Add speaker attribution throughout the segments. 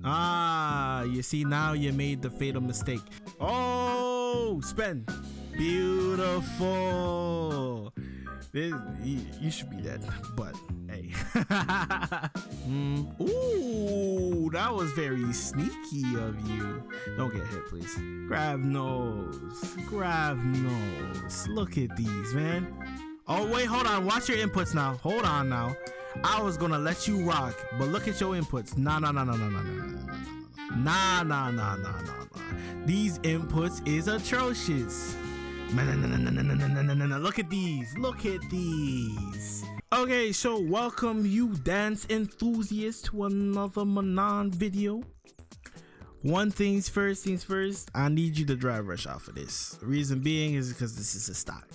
Speaker 1: Ah, you see, now you made the fatal mistake. Oh, spin. Beautiful. You should be dead, but hey. Ooh, that was very sneaky of you. Don't get hit, please. Grab nose. Grab nose. Look at these, man. Oh, wait, hold on. Watch your inputs now. Hold on now. I was gonna let you rock, but look at your inputs. Nah. These inputs is atrocious. Look at these. Look at these. Okay, so welcome you dance enthusiasts to another Manon video. One things first, I need you to drive rush off of this. The reason being is because this is a stock.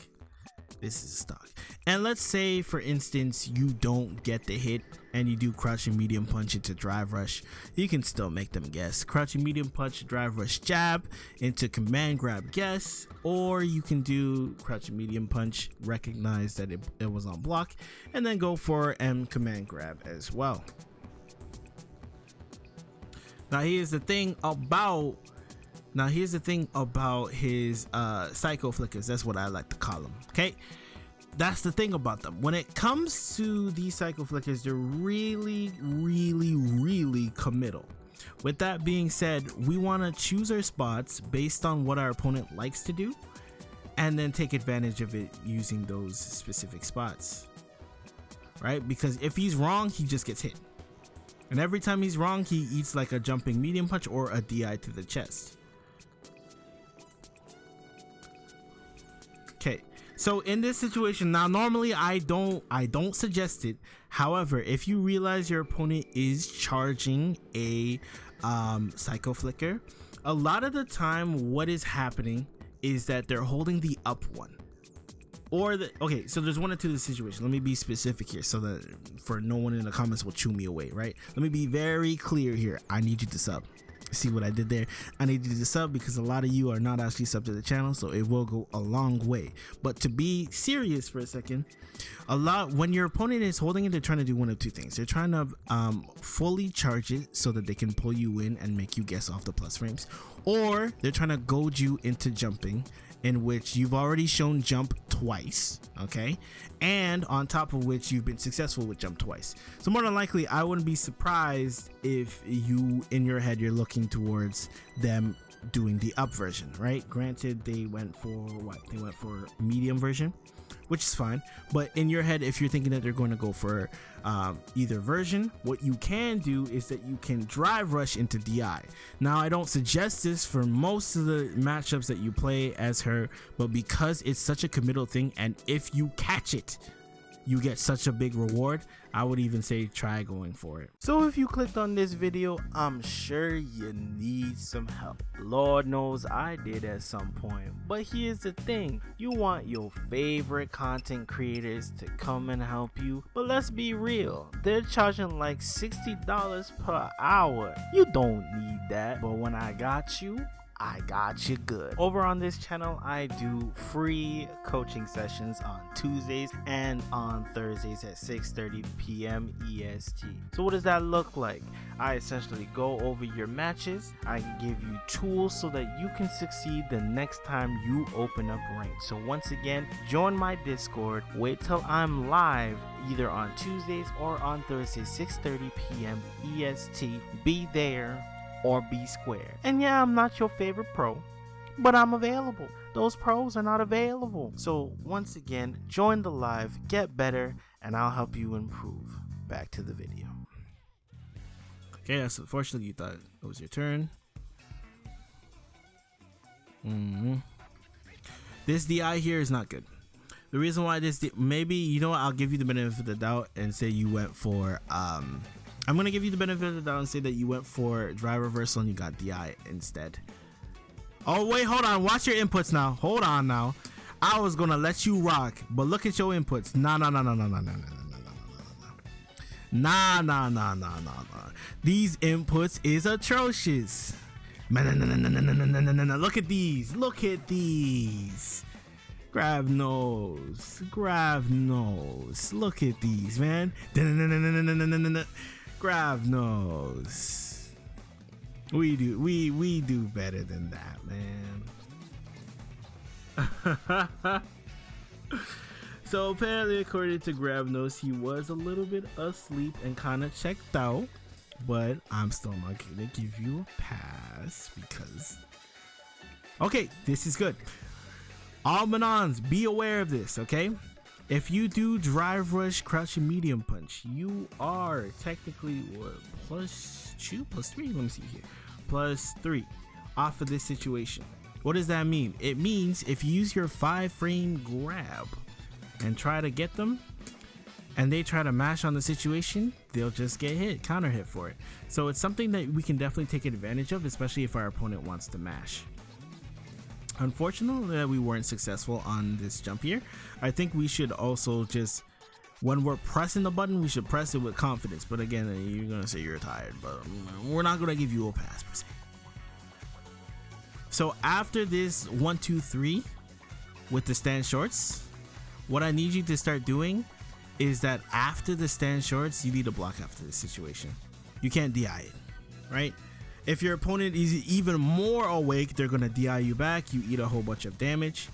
Speaker 1: And let's say, for instance, you don't get the hit and you do crouching medium punch into drive rush. You can still make them guess. Crouching medium punch, drive rush jab into command grab guess, or you can do crouching medium punch, recognize that it was on block, and then go for M command grab as well. Now here's the thing about his psycho flickers. That's what I like to call them. Okay, that's the thing about them. When it comes to these psycho flickers, they're really committal. With that being said, we want to choose our spots based on what our opponent likes to do, and then take advantage of it using those specific spots, right? Because if he's wrong, he just gets hit, and every time he's wrong, he eats like a jumping medium punch or a DI to the chest. Okay, so in this situation, now normally I don't suggest it. However, if you realize your opponent is charging a psycho flicker, a lot of the time what is happening is that they're holding the up one. Okay, so there's one or two of the situation. Let me be specific here so that for no one in the comments will chew me away, right? Let me be very clear here. I need you to sub. See what I did there? I need you to sub because a lot of you are not actually sub to the channel, so it will go a long way. But to be serious for a second, when your opponent is holding it, they're trying to do one of two things. They're trying to fully charge it so that they can pull you in and make you guess off the plus frames, or they're trying to goad you into jumping, in which you've already shown jump twice, okay, and on top of which you've been successful with jump twice. So more than likely, I wouldn't be surprised if you, in your head, you're looking towards them doing the up version, right? Granted, they went for what? They went for medium version, which is fine. But in your head, if you're thinking that they're going to go for either version, what you can do is that you can drive rush into DI. Now, I don't suggest this for most of the matchups that you play as her, but because it's such a committal thing, and if you catch it, you get such a big reward, I would even say try going for it. So if you clicked on this video, I'm sure you need some help. Lord knows I did at some point. But here's the thing, you want your favorite content creators to come and help you, but let's be real, they're charging like $60 per hour. You don't need that, but when I got you good. Over on this channel, I do free coaching sessions on Tuesdays and on Thursdays at 6:30 p.m. EST. So what does that look like? I essentially go over your matches. I give you tools so that you can succeed the next time you open up rank. So once again, join my Discord. Wait till I'm live either on Tuesdays or on Thursdays, 6:30 p.m. EST. Be there or be square. And yeah, I'm not your favorite pro, but I'm available. Those pros are not available. So once again, join the live, get better, and I'll help you improve. Back to the video. Okay, that's unfortunately you thought it was your turn. This DI here is not good. The reason why maybe, you know what, I'll give you the benefit of the doubt and say you went for I'm gonna give you the benefit of the doubt and say that you went for drive reversal and you got DI instead. Oh wait, hold on, watch your inputs now. Hold on now. I was gonna let you rock, but look at your inputs. Nah. These inputs is atrocious. Look at these. Look at these. Grab nose. Grab nose. Look at these, man. Grab nose. We do better than that, man. So apparently, according to Grab Notes, he was a little bit asleep and kind of checked out. But I'm still not gonna give you a pass because... Okay, this is good. All Manons, be aware of this, okay? If you do drive rush, crouch, and medium punch, you are technically what, +2, +3? Let me see here. +3 off of this situation. What does that mean? It means if you use your 5-frame grab and try to get them, and they try to mash on the situation, they'll just get hit, counter hit for it. So it's something that we can definitely take advantage of, especially if our opponent wants to mash. Unfortunately, we weren't successful on this jump here. I think we should also just, when we're pressing the button, we should press it with confidence. But again, you're gonna say you're tired, but we're not gonna give you a pass per se. So after this 1, 2, 3 with the stand shorts, what I need you to start doing is that after the stand shorts, you need to block after this situation. You can't DI it, right? If your opponent is even more awake, they're gonna DI you back. You eat a whole bunch of damage.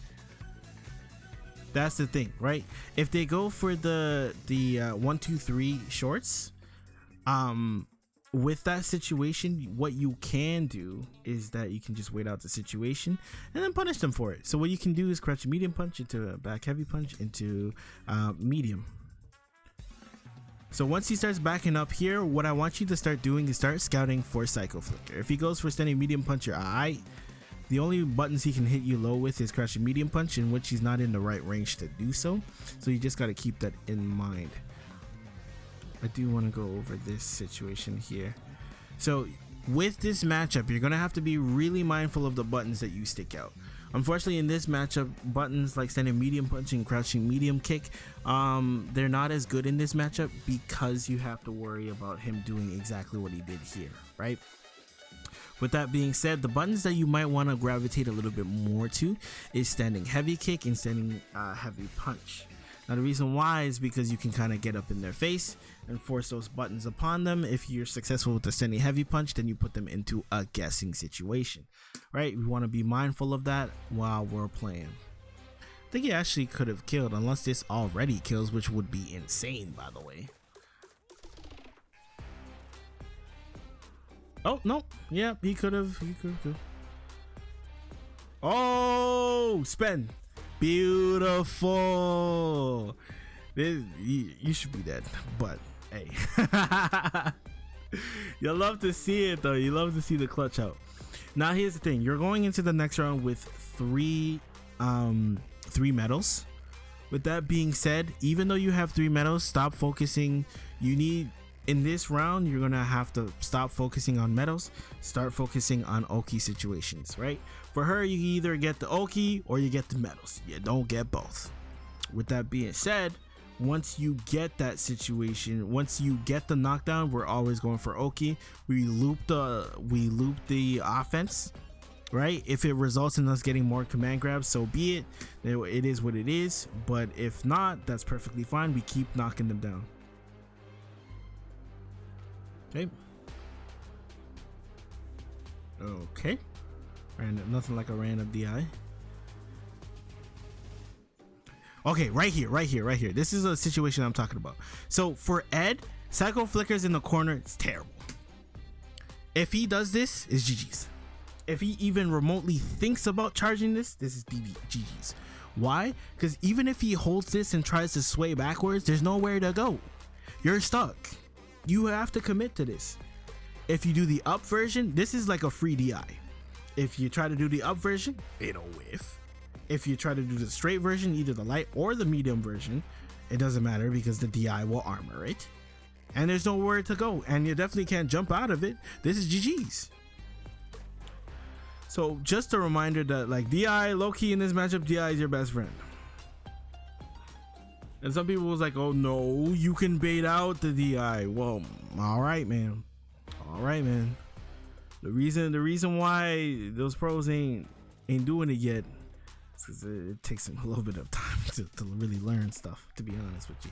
Speaker 1: That's the thing, right? If they go for the 1, 2, 3 shorts, with that situation, what you can do is that you can just wait out the situation and then punish them for it. So what you can do is crouch a medium punch into a back heavy punch into medium. So once he starts backing up here, what I want you to start doing is start scouting for Psycho Flicker. If he goes for standing medium punch, you're alright. The only buttons he can hit you low with is crouching medium punch, in which he's not in the right range to do so. So you just got to keep that in mind. I do want to go over this situation here. So with this matchup, you're going to have to be really mindful of the buttons that you stick out. Unfortunately, in this matchup, buttons like standing medium punch and crouching medium kick, they're not as good in this matchup because you have to worry about him doing exactly what he did here, right? With that being said, the buttons that you might want to gravitate a little bit more to is standing heavy kick and standing heavy punch. Now the reason why is because you can kind of get up in their face and force those buttons upon them. If you're successful with the standing heavy punch, then you put them into a guessing situation, right? We want to be mindful of that while we're playing. I think he actually could have killed, unless this already kills, which would be insane, by the way. Oh, no. Yeah, he could have. Oh, spend. Beautiful. You should be dead, but hey. You love to see it though. You love to see the clutch out. Now here's the thing. You're going into the next round with three medals. With that being said, even though you have 3 medals, stop focusing. In this round, you're gonna have to stop focusing on medals, start focusing on Oki situations, right? For her, you either get the Oki or you get the medals. You don't get both. With that being said, once you get that situation, once you get the knockdown, we're always going for Oki. We loop the offense, right? If it results in us getting more command grabs, so be it. It is what it is. But if not, that's perfectly fine. We keep knocking them down. Okay. Random, nothing like a random DI. Okay, right here. This is a situation I'm talking about. So for Ed, Psycho Flickers in the corner, it's terrible. If he does this, it's GG's. If he even remotely thinks about charging this is GG's. Why? Because even if he holds this and tries to sway backwards, there's nowhere to go. You're stuck. You have to commit to this. If you do the up version, this is like a free DI. If you try to do the up version, it'll whiff. If you try to do the straight version, either the light or the medium version, it doesn't matter because the DI will armor it. And there's nowhere to go. And you definitely can't jump out of it. This is GG's. So just a reminder that like DI, low-key in this matchup, DI is your best friend. And some people was like, oh no, you can bait out the DI. Well, all right, man. The reason why those pros ain't doing it yet is because it takes them a little bit of time to really learn stuff, to be honest with you.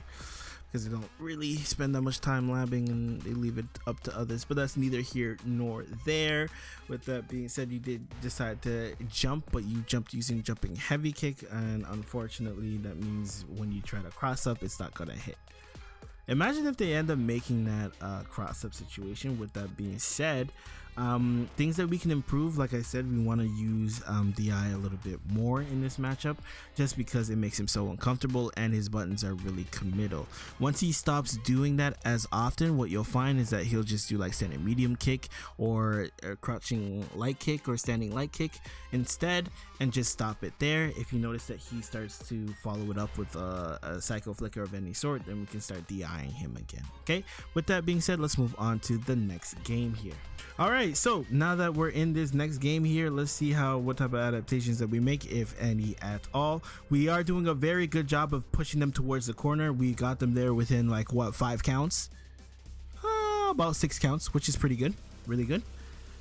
Speaker 1: because they don't really spend that much time labbing and they leave it up to others, but that's neither here nor there. With that being said, you did decide to jump, but you jumped using jumping heavy kick, and unfortunately that means when you try to cross up, it's not gonna hit. Imagine if they end up making that cross up situation. With that being said, things that we can improve, like I said, we want to use DI a little bit more in this matchup, just because it makes him so uncomfortable and his buttons are really committal. Once he stops doing that as often, what you'll find is that he'll just do like standing medium kick or crouching light kick or standing light kick instead, and just stop it there. If you notice that he starts to follow it up with a psycho flicker of any sort, then we can start DIing him again. Okay, with that being said, let's move on to the next game here. All right, so now that we're in this next game here, let's see what type of adaptations that we make, if any at all. We are doing a very good job of pushing them towards the corner. We got them there within like what, 5 counts? About 6 counts, which is pretty good, really good.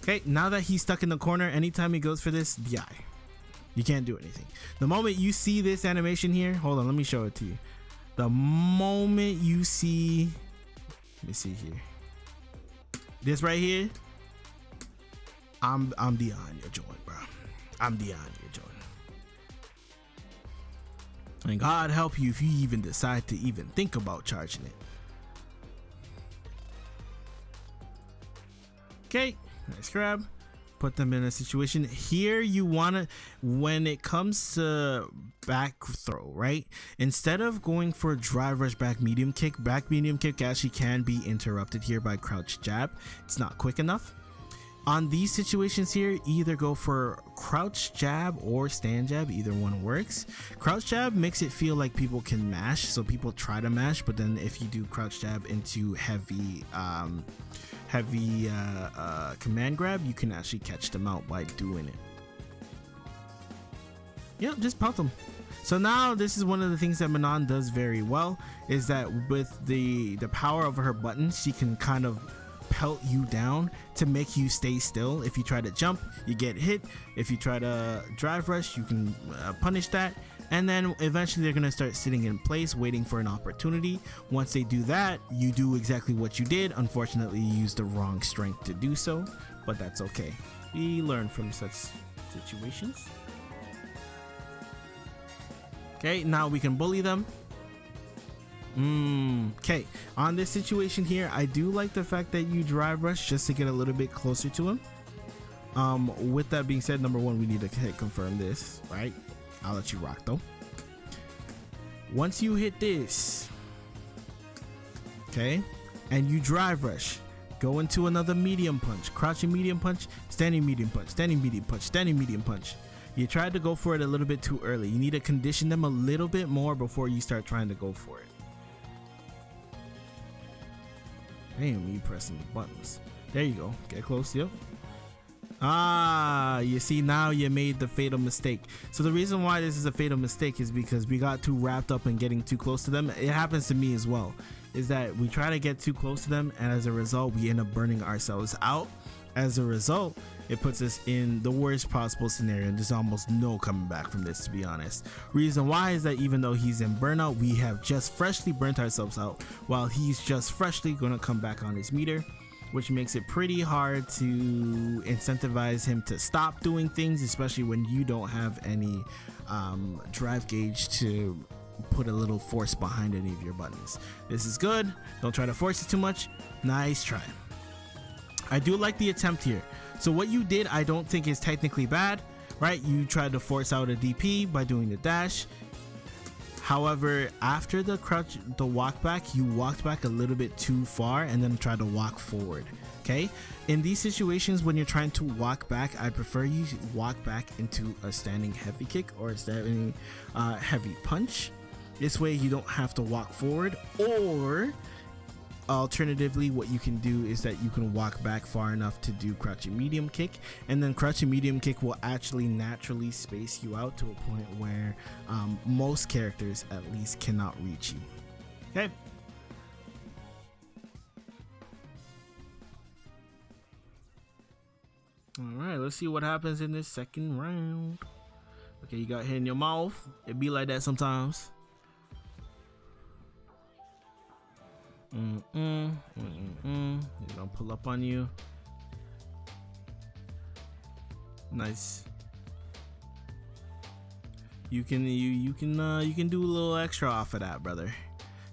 Speaker 1: Okay, now that he's stuck in the corner, anytime he goes for this, DI. You can't do anything. The moment you see this animation here, hold on, let me show it to you. The moment you see, let me see here, this right here, I'm beyond your joint, bro. I'm beyond your joint. And God help you if you even decide to even think about charging it. Okay, nice grab. Put them in a situation here. You want to, when it comes to back throw, right, instead of going for drive rush back medium kick actually can be interrupted here by crouch jab. It's not quick enough. On these situations here, either go for crouch jab or stand jab, either one works. Crouch jab makes it feel like people can mash, so people try to mash, but then if you do crouch jab into heavy command grab, you can actually catch them out by doing it. Yep, just pop them. So now this is one of the things that Manon does very well, is that with the power of her buttons, she can kind of pelt you down to make you stay still. If you try to jump, you get hit. If you try to drive rush, you can punish that, and then eventually they're gonna start sitting in place waiting for an opportunity. Once they do that, you do exactly what you did. Unfortunately, you used the wrong strength to do so, but that's okay. We learn from such situations. Okay, now we can bully them. Okay, on this situation here, I do like the fact that you drive rush just to get a little bit closer to him. With that being said, number one, we need to hit confirm this, right? I'll let you rock though. Once you hit this, okay, and you drive rush, go into another medium punch, crouching medium punch, standing medium punch, standing medium punch, standing medium punch. You tried to go for it a little bit too early. You need to condition them a little bit more before you start trying to go for it. Damn, me pressing the buttons. There you go. Get close. Yep. You see, now you made the fatal mistake. So the reason why this is a fatal mistake is because we got too wrapped up in getting too close to them. It happens to me as well, is that we try to get too close to them, and as a result we end up burning ourselves out. As a result, it puts us in the worst possible scenario, and there's almost no coming back from this, to be honest. Reason why is that even though he's in burnout, we have just freshly burnt ourselves out, while he's just freshly gonna come back on his meter, which makes it pretty hard to incentivize him to stop doing things, especially when you don't have any drive gauge to put a little force behind any of your buttons. This is good. Don't try to force it too much. Nice try. I do like the attempt here. So what you did, I don't think is technically bad, right? You tried to force out a DP by doing the dash. However, after the crouch, the walk back, you walked back a little bit too far and then tried to walk forward. Okay, in these situations when you're trying to walk back, I prefer you walk back into a standing heavy kick or a standing heavy punch. This way you don't have to walk forward, or alternatively what you can do is that you can walk back far enough to do crouching medium kick, and then crouching medium kick will actually naturally space you out to a point where most characters at least cannot reach you. Okay, all right, let's see what happens in this second round. Okay, you got hit in your mouth. It be like that sometimes. He's gonna pull up on you. Nice. You can do a little extra off of that, brother.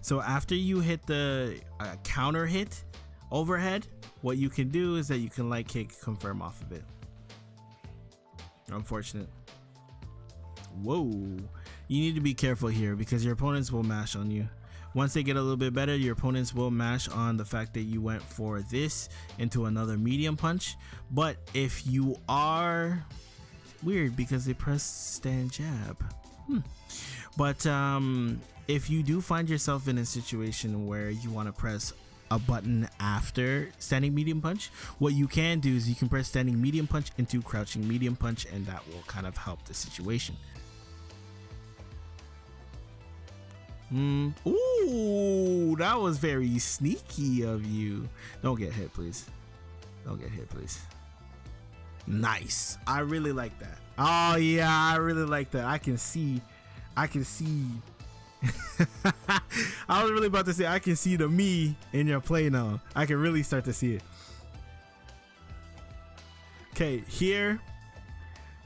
Speaker 1: So after you hit the counter hit overhead, what you can do is that you can light kick confirm off of it. Unfortunate. Whoa. You need to be careful here because your opponents will mash on you. Once they get a little bit better, your opponents will mash on the fact that you went for this into another medium punch. But if you are weird because they press stand jab. But if you do find yourself in a situation where you want to press a button after standing medium punch, what you can do is you can press standing medium punch into crouching medium punch, and that will kind of help the situation. Ooh, that was very sneaky of you. Don't get hit, please. Don't get hit, please. Nice. I really like that. Oh yeah, I really like that. I can see I was really about to say I can see the me in your play now. I can really start to see it. Okay, here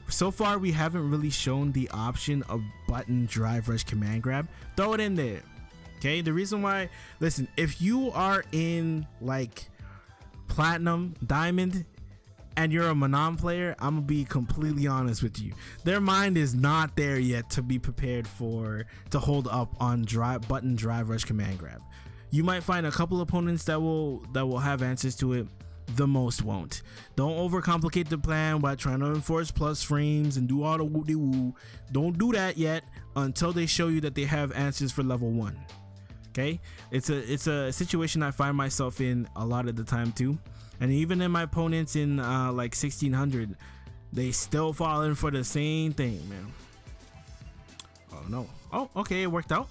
Speaker 1: so far we haven't really shown the option of button drive rush command grab. Throw it in there. Okay, the reason why, listen, if you are in like platinum, diamond, and you're a Manon player, I'm gonna be completely honest with you. Their mind is not there yet to be prepared to hold up on button drive rush command grab. You might find a couple opponents that will have answers to it. The most won't. Don't overcomplicate the plan by trying to enforce plus frames and do all the woo-de-woo. Don't do that yet until they show you that they have answers for level 1. Okay, it's a situation I find myself in a lot of the time too, and even in my opponents in like 1600, they still fall in for the same thing, man. Oh no. Oh, okay, it worked out.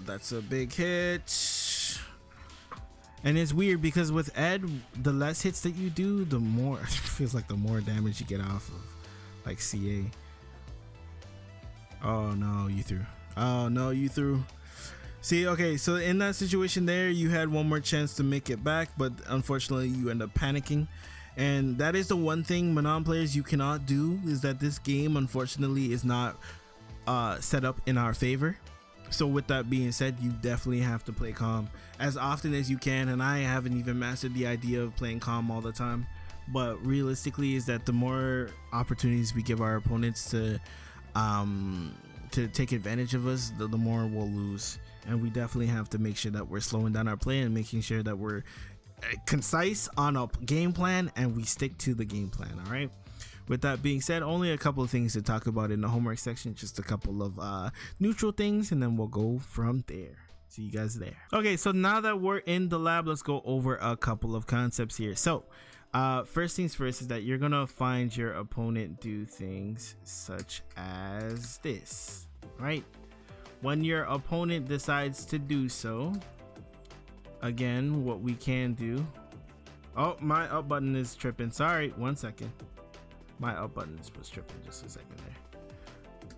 Speaker 1: That's a big hit. And it's weird because with Ed, the less hits that you do, the more it feels like the more damage you get off of like CA. Oh no, you threw. Oh no, you threw. See, okay, so in that situation there, you had one more chance to make it back, but unfortunately you end up panicking. And that is the one thing Manon players you cannot do, is that this game unfortunately is not set up in our favor. So with that being said, you definitely have to play calm as often as you can, and I haven't even mastered the idea of playing calm all the time, but realistically is that the more opportunities we give our opponents to take advantage of us, the more we'll lose. And we definitely have to make sure that we're slowing down our play and making sure that we're concise on a game plan and we stick to the game plan. All right, with that being said, only a couple of things to talk about in the homework section, just a couple of neutral things, and then we'll go from there. See you guys there. Okay, so now that we're in the lab, let's go over a couple of concepts here. So first things first is that you're gonna find your opponent do things such as this, right? When your opponent decides to do so, again, what we can do, oh, my up button is tripping, sorry, 1 second. My up button was tripping just a second there.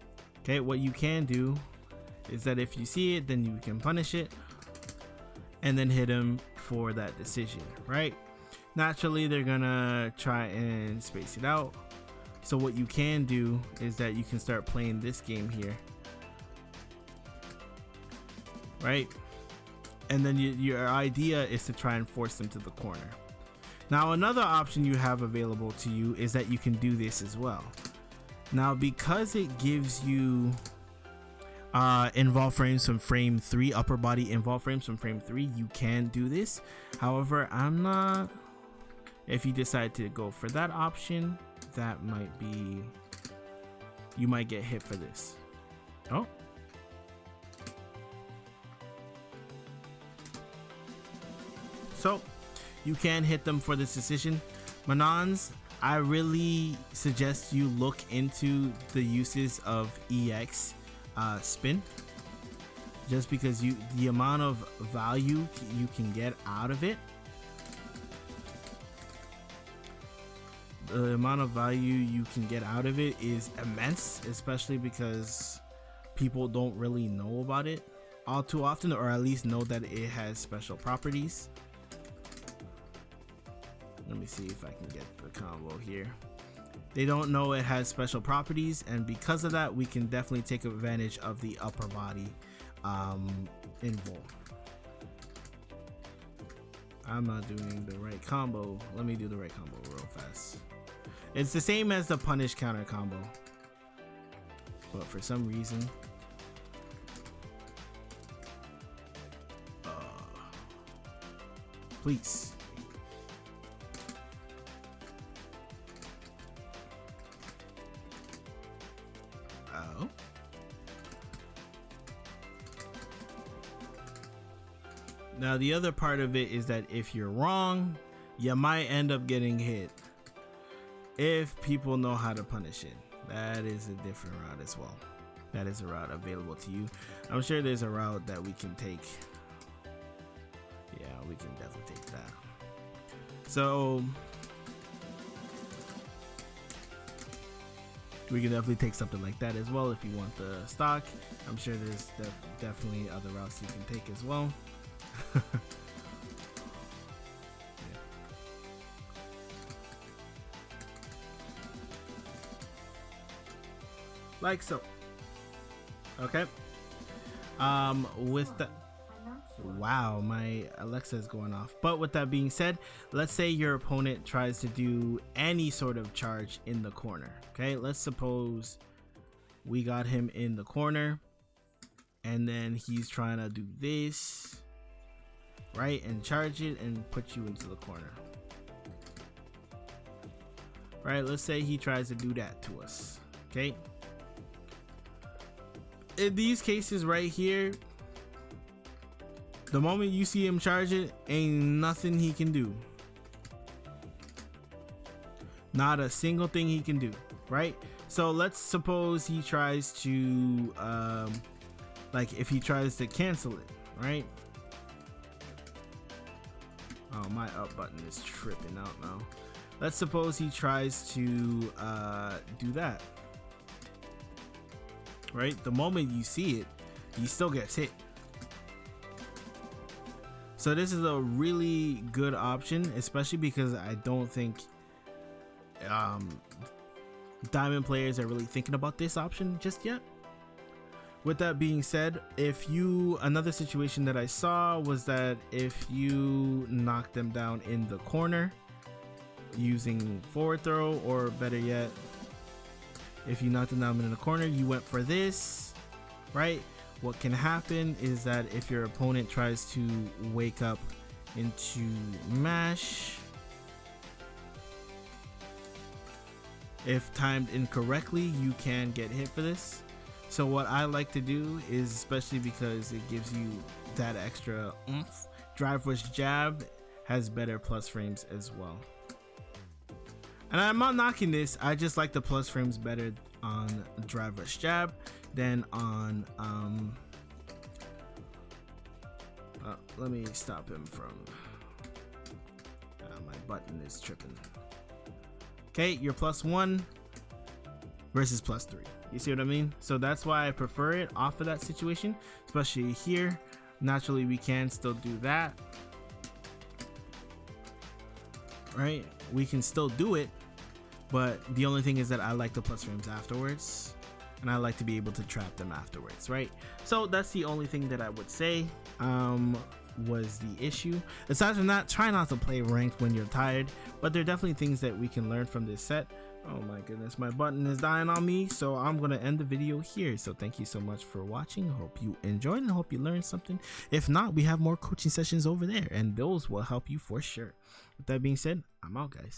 Speaker 1: Okay, what you can do is that if you see it, then you can punish it and then hit him for that decision, right? Naturally, they're gonna try and space it out. So what you can do is that you can start playing this game here, right? And then your idea is to try and force them to the corner. Now, another option you have available to you is that you can do this as well. Now, because it gives you involve frames from frame 3, upper body involve frames from frame 3, you can do this. However, I'm not. If you decide to go for that option, that might be, you might get hit for this. Oh. So you can hit them for this decision. Manons, I really suggest you look into the uses of EX spin, just because the amount of value you can get out of it, is immense, especially because people don't really know about it all too often, or at least know that it has special properties. Let me see if I can get the combo here. They don't know it has special properties, and because of that, we can definitely take advantage of the upper body invul. I'm not doing the right combo. Let me do the right combo real fast. It's the same as the punish counter combo, but for some reason please. Oh. Now the other part of it is that if you're wrong, you might end up getting hit. If people know how to punish it, that is a different route as well. That is a route available to you. I'm sure there's a route that we can take. Yeah, we can definitely take that. So we can definitely take something like that as well if you want the stock. I'm sure there's definitely other routes you can take as well. Yeah. Like so. Okay. With that, wow, my Alexa is going off. But with that being said, let's say your opponent tries to do any sort of charge in the corner. Okay, let's suppose we got him in the corner and then he's trying to do this, right, and charge it and put you into the corner. Right, let's say he tries to do that to us. Okay, in these cases right here, the moment you see him charge it, ain't nothing he can do. Not a single thing he can do, right? So let's suppose he tries to like if he tries to cancel it, right? Oh, my up button is tripping out now. Let's suppose he tries to do that, right? The moment you see it, he still gets hit. So this is a really good option, especially because I don't think diamond players are really thinking about this option just yet. With that being said, another situation that I saw was that if you knock them down in the corner using forward throw, or better yet, if you knock them down in the corner, you went for this, right? What can happen is that if your opponent tries to wake up into mash, if timed incorrectly, you can get hit for this. So what I like to do is, especially because it gives you that extra oomph, drive rush jab has better plus frames as well. And I'm not knocking this, I just like the plus frames better on drive rush jab than on let me stop him from my button is tripping. Okay, you're +1 versus +3. You see what I mean? So that's why I prefer it off of that situation, especially here. Naturally, we can still do that, right? We can still do it, but the only thing is that I like the plus frames afterwards, and I like to be able to trap them afterwards, right? So that's the only thing that I would say was the issue. Aside from that, try not to play ranked when you're tired, but there are definitely things that we can learn from this set. Oh my goodness, my button is dying on me, so I'm gonna end the video here. So thank you so much for watching. Hope you enjoyed and hope you learned something. If not, we have more coaching sessions over there, and those will help you for sure. With that being said, I'm out, guys.